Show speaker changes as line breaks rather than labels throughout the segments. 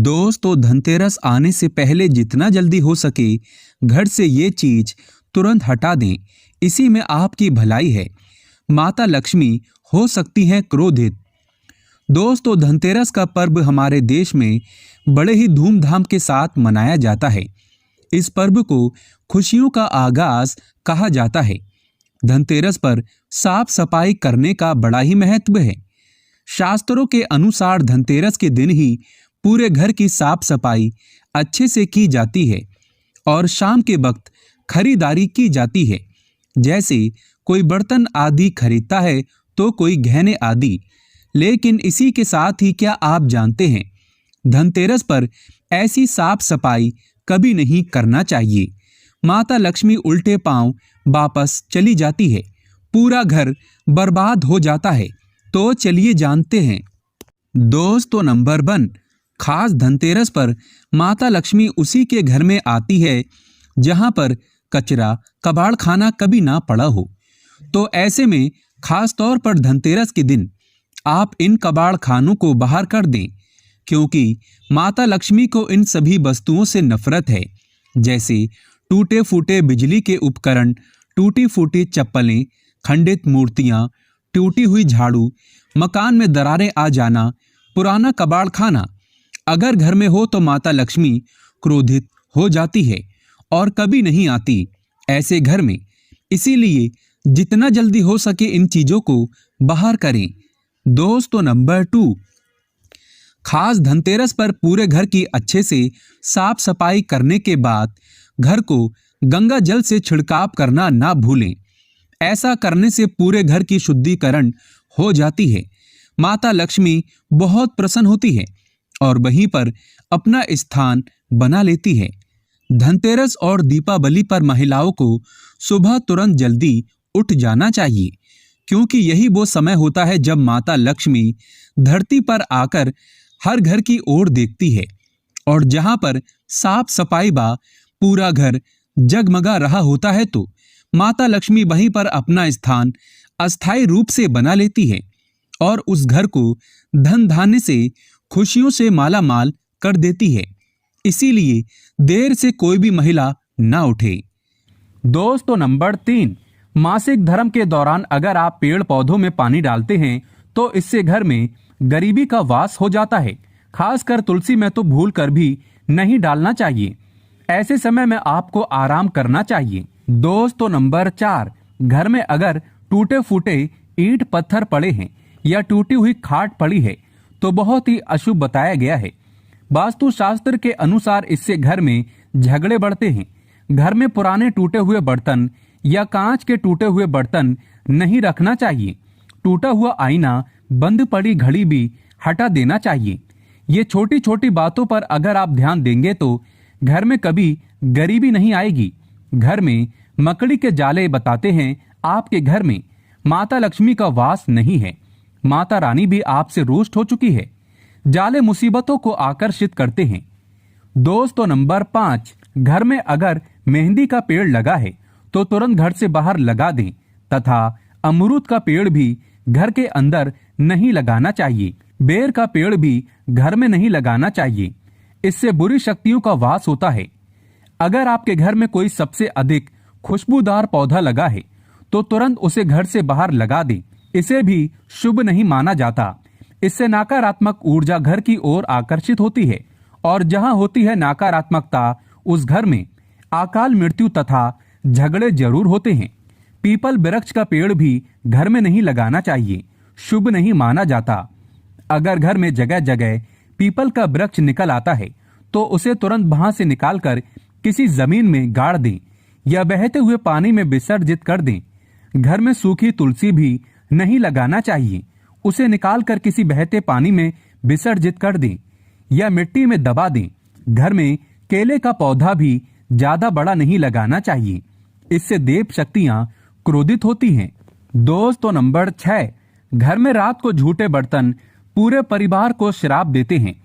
दोस्तों, धनतेरस आने से पहले जितना जल्दी हो सके घर से ये चीज तुरंत हटा दें। इसी में आपकी भलाई है। माता लक्ष्मी हो सकती हैं क्रोधित। दोस्तों, धनतेरस का पर्व हमारे देश में बड़े ही धूमधाम के साथ मनाया जाता है। इस पर्व को खुशियों का आगाज कहा जाता है। धनतेरस पर साफ सफाई करने का बड़ा ही महत्व है। शास्त्रों के अनुसार धनतेरस के दिन ही पूरे घर की साफ सफाई अच्छे से की जाती है और शाम के वक्त खरीदारी की जाती है। जैसे कोई बर्तन आदि खरीदता है तो कोई गहने आदि। लेकिन इसी के साथ ही क्या आप जानते हैं, धनतेरस पर ऐसी साफ सफाई कभी नहीं करना चाहिए। माता लक्ष्मी उल्टे पांव वापस चली जाती है, पूरा घर बर्बाद हो जाता है। तो चलिए जानते हैं। दोस्तों, नंबर 1, खास धनतेरस पर माता लक्ष्मी उसी के घर में आती है जहां पर कचरा कबाड़ खाना कभी ना पड़ा हो। तो ऐसे में खास तौर पर धनतेरस के दिन आप इन कबाड़ खानों को बाहर कर दें, क्योंकि माता लक्ष्मी को इन सभी वस्तुओं से नफरत है। जैसे टूटे फूटे बिजली के उपकरण, टूटी फूटी चप्पलें, खंडित मूर्तियां, टूटी हुई झाड़ू, मकान में दरारें आ जाना, पुराना कबाड़ खाना। अगर घर में हो तो माता लक्ष्मी क्रोधित हो जाती है और कभी नहीं आती ऐसे घर में। इसीलिए जितना जल्दी हो सके इन चीजों को बाहर करें। दोस्तों, नंबर 2, खास धनतेरस पर पूरे घर की अच्छे से साफ सफाई करने के बाद घर को गंगा जल से छिड़काव करना ना भूलें। ऐसा करने से पूरे घर की शुद्धिकरण हो जाती है। माता लक्ष्मी बहुत प्रसन्न होती है और वहीं पर अपना स्थान बना लेती है। धनतेरस और दीपावली पर महिलाओं को सुबह तुरंत जल्दी उठ जाना चाहिए, क्योंकि यही वो समय होता है जब माता लक्ष्मी धरती पर आकर हर घर की ओर देखती है और जहां पर साफ सफाई बा पूरा घर जगमगा रहा होता है, तो माता लक्ष्मी वहीं पर अपना स्थान अस्थायी रूप से बना लेती है और उस घर को धन धान्य से, खुशियों से माला माल कर देती है। इसीलिए देर से कोई भी महिला ना उठे। दोस्तों, नंबर 3, मासिक धर्म के दौरान अगर आप पेड़ पौधों में पानी डालते हैं तो इससे घर में गरीबी का वास हो जाता है। खासकर तुलसी में तो भूल कर भी नहीं डालना चाहिए। ऐसे समय में आपको आराम करना चाहिए। दोस्तों, नंबर 4, घर में अगर टूटे फूटे ईंट पत्थर पड़े हैं या टूटी हुई खाट पड़ी है तो बहुत ही अशुभ बताया गया है। वास्तु शास्त्र के अनुसार इससे घर में झगड़े बढ़ते हैं। घर में पुराने टूटे हुए बर्तन या कांच के टूटे हुए बर्तन नहीं रखना चाहिए। टूटा हुआ आईना, बंद पड़ी घड़ी भी हटा देना चाहिए। ये छोटी छोटी बातों पर अगर आप ध्यान देंगे तो घर में कभी गरीबी नहीं आएगी। घर में मकड़ी के जाले बताते हैं आपके घर में माता लक्ष्मी का वास नहीं है। माता रानी भी आपसे रुष्ट हो चुकी है। जाले मुसीबतों को आकर्षित करते हैं। दोस्तों, नंबर 5, घर में अगर मेहंदी का पेड़ लगा है तो तुरंत घर से बाहर लगा दें तथा अमरूद का पेड़ भी घर के अंदर नहीं लगाना चाहिए। बेर का पेड़ भी घर में नहीं लगाना चाहिए। इससे बुरी शक्तियों का वास होता है। अगर आपके घर में कोई सबसे अधिक खुशबूदार पौधा लगा है तो तुरंत उसे घर से बाहर लगा दें। इसे भी शुभ नहीं माना जाता। इससे नकारात्मक ऊर्जा घर की ओर आकर्षित होती है और जहां होती है नकारात्मकता, उस घर में अकाल मृत्यु तथा झगड़े जरूर होते हैं। पीपल वृक्ष का पेड़ भी घर में नहीं लगाना चाहिए, शुभ नहीं माना जाता। अगर घर में जगह जगह पीपल का वृक्ष निकल आता है तो उसे तुरंत वहां से निकालकर किसी जमीन में गाड़ दें या बहते हुए पानी में विसर्जित कर दें। घर में सूखी तुलसी भी नहीं लगाना चाहिए। उसे निकालकर किसी बहते पानी में विसर्जित कर दें या मिट्टी में दबा दें। घर में केले का पौधा भी ज्यादा बड़ा नहीं लगाना चाहिए। इससे देव शक्तियां क्रोधित होती हैं। दोस्तों, नंबर 6, घर में रात को झूठे बर्तन पूरे परिवार को श्राप देते हैं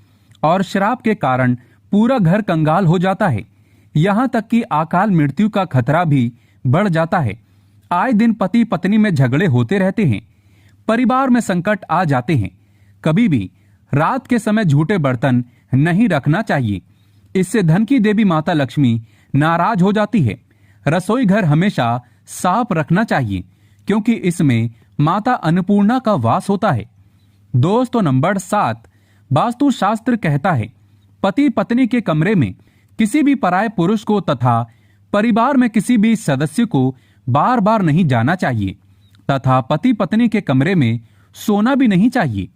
और श्राप के कारण पूरा घर कंगाल हो जाता है। यहाँ तक कि अकाल मृत्यु का खतरा भी बढ़ जाता है। आए दिन पति पत्नी में झगड़े होते रहते हैं। परिवार में संकट आ जाते हैं। कभी भी रात के समय झूठे बर्तन नहीं रखना चाहिए, इससे धन की देवी माता लक्ष्मी नाराज हो जाती है। रसोई घर हमेशा साफ रखना चाहिए क्योंकि इसमें माता अन्नपूर्णा का वास होता है। दोस्तों नंबर 7, वास्तु शास्त्र कहता है पति पत्नी के कमरे में किसी भी पराये पुरुष को तथा परिवार में किसी भी सदस्य को बार बार नहीं जाना चाहिए तथा पति पत्नी के कमरे में सोना भी नहीं चाहिए।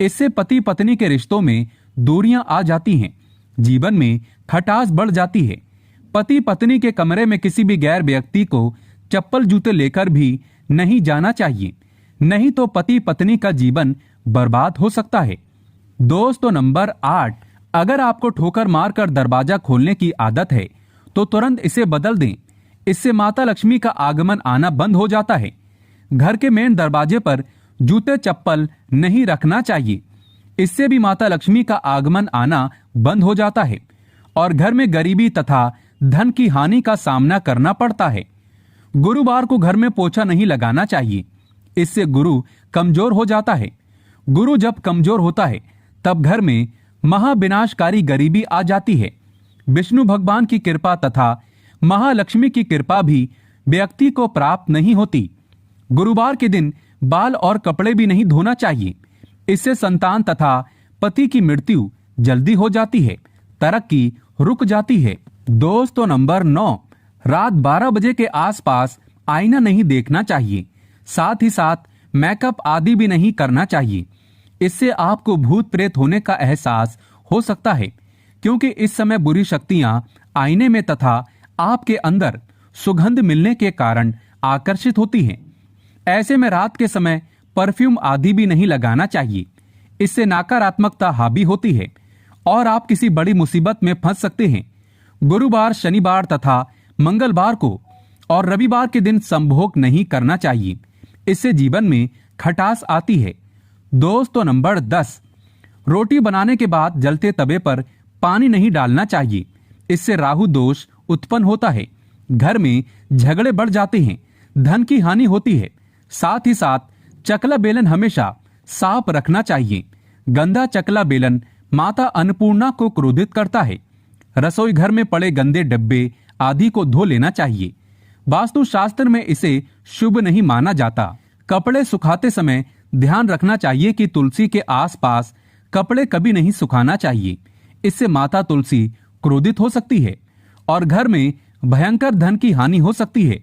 इससे पति पत्नी के रिश्तों में दूरियां आ जाती हैं, जीवन में खटास बढ़ जाती है। पति पत्नी के कमरे में किसी भी गैर व्यक्ति को चप्पल जूते लेकर भी नहीं जाना चाहिए, नहीं तो पति पत्नी का जीवन बर्बाद हो सकता है। दोस्तों नंबर 8, अगर आपको ठोकर मारकर दरवाजा खोलने की आदत है तो तुरंत इसे बदल दें, इससे माता लक्ष्मी का आगमन आना बंद हो जाता है। घर के मेन दरवाजे पर जूते चप्पल नहीं रखना चाहिए, इससे भी माता लक्ष्मी का आगमन आना बंद हो जाता है और घर में गरीबी तथा धन की हानि का सामना करना पड़ता है। गुरुवार को घर में पोछा नहीं लगाना चाहिए, इससे गुरु कमजोर हो जाता है। गुरु जब कमजोर होता है तब घर में महाविनाशकारी गरीबी आ जाती है। विष्णु भगवान की कृपा तथा महालक्ष्मी की कृपा भी व्यक्ति को प्राप्त नहीं होती। गुरुवार के दिन बाल और कपड़े भी नहीं धोना चाहिए, इससे संतान तथा पति की मृत्यु जल्दी हो जाती है, तरक्की रुक जाती है। दोस्तों नंबर 9, रात 12 बजे के आसपास आईना नहीं देखना चाहिए, साथ ही साथ मेकअप आदि भी नहीं करना चाहिए। इससे आपको भूत प्रेत होने का एहसास हो सकता है क्योंकि इस समय बुरी शक्तियां आईने में तथा आपके अंदर सुगंध मिलने के कारण आकर्षित होती हैं। ऐसे में रात के समय परफ्यूम आदि भी नहीं लगाना चाहिए, इससे नकारात्मकता हावी होती है और आप किसी बड़ी मुसीबत में फंस सकते हैं। गुरुवार, शनिवार तथा मंगलवार को और रविवार के दिन संभोग नहीं करना चाहिए, इससे जीवन में खटास आती है। दोस्तों नंबर 10, रोटी बनाने के बाद जलते तवे पर पानी नहीं डालना चाहिए, इससे राहु दोष उत्पन्न होता है, घर में झगड़े बढ़ जाते हैं, धन की हानि होती है। साथ ही साथ चकला बेलन हमेशा साफ रखना चाहिए, गंदा चकला बेलन माता अन्नपूर्णा को क्रोधित करता है। रसोई घर में पड़े गंदे डब्बे आदि को धो लेना चाहिए, वास्तु शास्त्र में इसे शुभ नहीं माना जाता। कपड़े सुखाते समय ध्यान रखना चाहिए कि तुलसी के आसपास कपड़े कभी नहीं सुखाना चाहिए, इससे माता तुलसी क्रोधित हो सकती है और घर में भयंकर धन की हानि हो सकती है।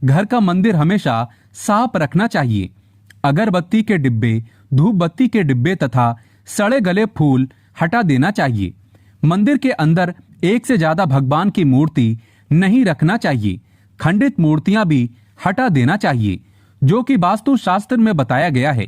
घर का मंदिर हमेशा साफ रखना चाहिए, अगरबत्ती के डिब्बे, धूप बत्ती के डिब्बे तथा सड़े गले फूल हटा देना चाहिए। मंदिर के अंदर एक से ज्यादा भगवान की मूर्ति नहीं रखना चाहिए, खंडित मूर्तियां भी हटा देना चाहिए, जो कि वास्तु शास्त्र में बताया गया है।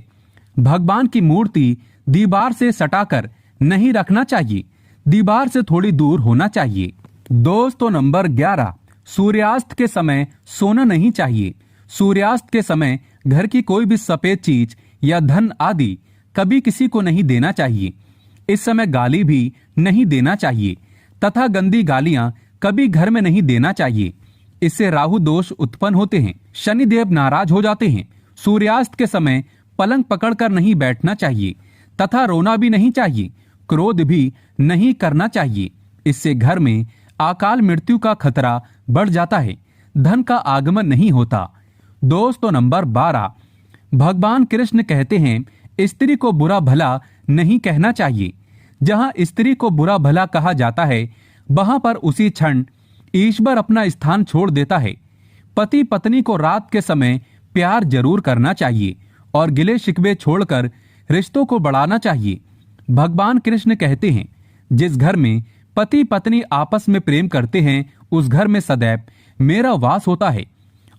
भगवान की मूर्ति दीवार से सटाकर नहीं रखना चाहिए, दीवार से थोड़ी दूर होना चाहिए। दोस्तों नंबर 11, सूर्यास्त के समय सोना नहीं चाहिए। सूर्यास्त के समय घर की कोई भी सफेद चीज या धन आदि कभी किसी को नहीं देना चाहिए। इस समय गाली भी नहीं देना चाहिए तथा गंदी गालियां कभी घर में नहीं देना चाहिए, इससे राहु दोष उत्पन्न होते हैं, शनिदेव नाराज हो जाते हैं। सूर्यास्त के समय पलंग पकड़कर नहीं बैठना चाहिए तथा रोना भी नहीं चाहिए, क्रोध भी नहीं करना चाहिए, इससे घर में अकाल मृत्यु का खतरा बढ़ जाता है, धन का आगमन नहीं होता। दोस्तों नंबर 12, भगवान कृष्ण कहते हैं स्त्री को बुरा भला नहीं कहना चाहिए। जहां स्त्री को बुरा भला कहा जाता है वहां पर उसी क्षण ईश्वर अपना स्थान छोड़ देता है। पति पत्नी को रात के समय प्यार जरूर करना चाहिए और गिले शिकवे छोड़कर रिश्तों को बढ़ाना चाहिए। भगवान कृष्ण कहते हैं जिस घर में पति पत्नी आपस में प्रेम करते हैं उस घर में सदैव मेरा वास होता है,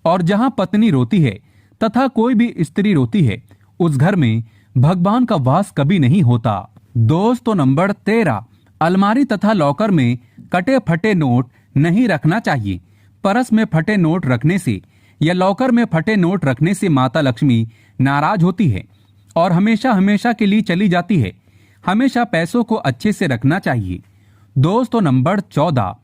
और जहां पत्नी रोती है तथा कोई भी स्त्री रोती है उस घर में भगवान का वास कभी नहीं होता। दोस्तों नंबर 13, अलमारी तथा लॉकर में कटे फटे नोट नहीं रखना चाहिए। परस में फटे नोट रखने से या लॉकर में फटे नोट रखने से माता लक्ष्मी नाराज होती है और हमेशा हमेशा के लिए चली जाती है। हमेशा पैसों को अच्छे से रखना चाहिए। दोस्तों नंबर 14,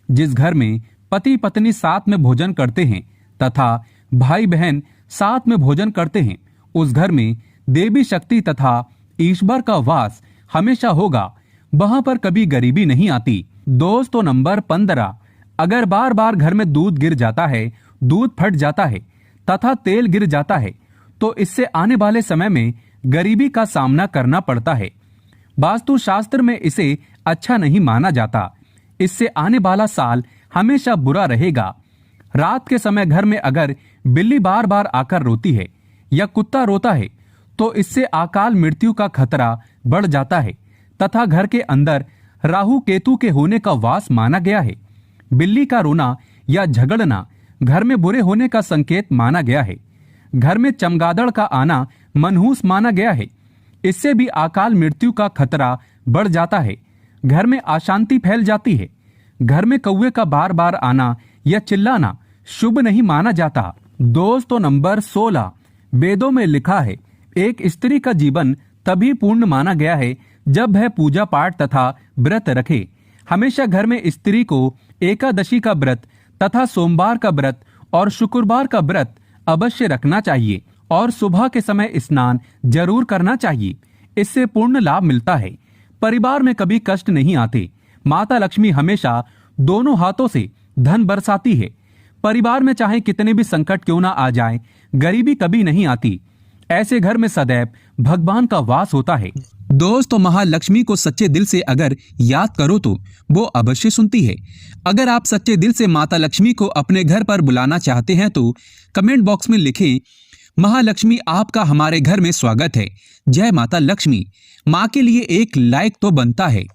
जिस घर में पति पत्नी साथ में भोजन करते हैं तथा भाई बहन साथ में भोजन करते हैं उस घर में देवी शक्ति तथा ईश्वर का वास हमेशा होगा, वहां पर कभी गरीबी नहीं आती। दोस्तों नंबर 15, अगर बार बार घर में दूध गिर जाता है, दूध फट जाता है तथा तेल गिर जाता है तो इससे आने वाले समय में गरीबी का सामना करना पड़ता है। वास्तु शास्त्र में इसे अच्छा नहीं माना जाता। इससे आने वाला साल हमेशा बुरा रहेगा। रात के समय घर में अगर बिल्ली बार बार आकर रोती है या कुत्ता रोता है तो इससे अकाल मृत्यु का खतरा बढ़ जाता है तथा घर के अंदर राहु केतु के होने का वास माना गया है। बिल्ली का रोना या झगड़ना घर में बुरे होने का संकेत माना गया है। घर में चमगादड़ का आना मनहूस माना गया है। इससे भी अकाल मृत्यु का खतरा बढ़ जाता है। घर में अशांति फैल जाती है। घर में कौवे का बार बार आना या चिल्लाना शुभ नहीं माना जाता। दोस्तों नंबर 16, वेदों में लिखा है, एक स्त्री का जीवन तभी पूर्ण माना गया है जब वह पूजा पाठ तथा व्रत रखे। हमेशा घर में स्त्री को एकादशी का व्रत तथा सोमवार का व्रत और शुक्रवार का व्रत अवश्य रखना चाहिए और सुबह के समय स्नान जरूर करना चाहिए। इससे पूर्ण लाभ मिलता है। परिवार में कभी कष्ट नहीं आते। माता लक्ष्मी हमेशा दोनों हाथों से धन बरसाती है। परिवार में चाहे कितने भी संकट क्यों ना आ जाए, गरीबी कभी नहीं आती। ऐसे घर में सदैव भगवान का वास होता है। दोस्तों महालक्ष्मी को सच्चे दिल से अगर याद करो तो वो अवश्य सुनती है। अगर आप सच्चे दिल से माता लक्ष्मी को अपने घर पर बुलाना चाहते हैं तो कमेंट बॉक्स में लिखें, महालक्ष्मी आपका हमारे घर में स्वागत है। जय माता लक्ष्मी। माँ के लिए एक लाइक तो बनता है।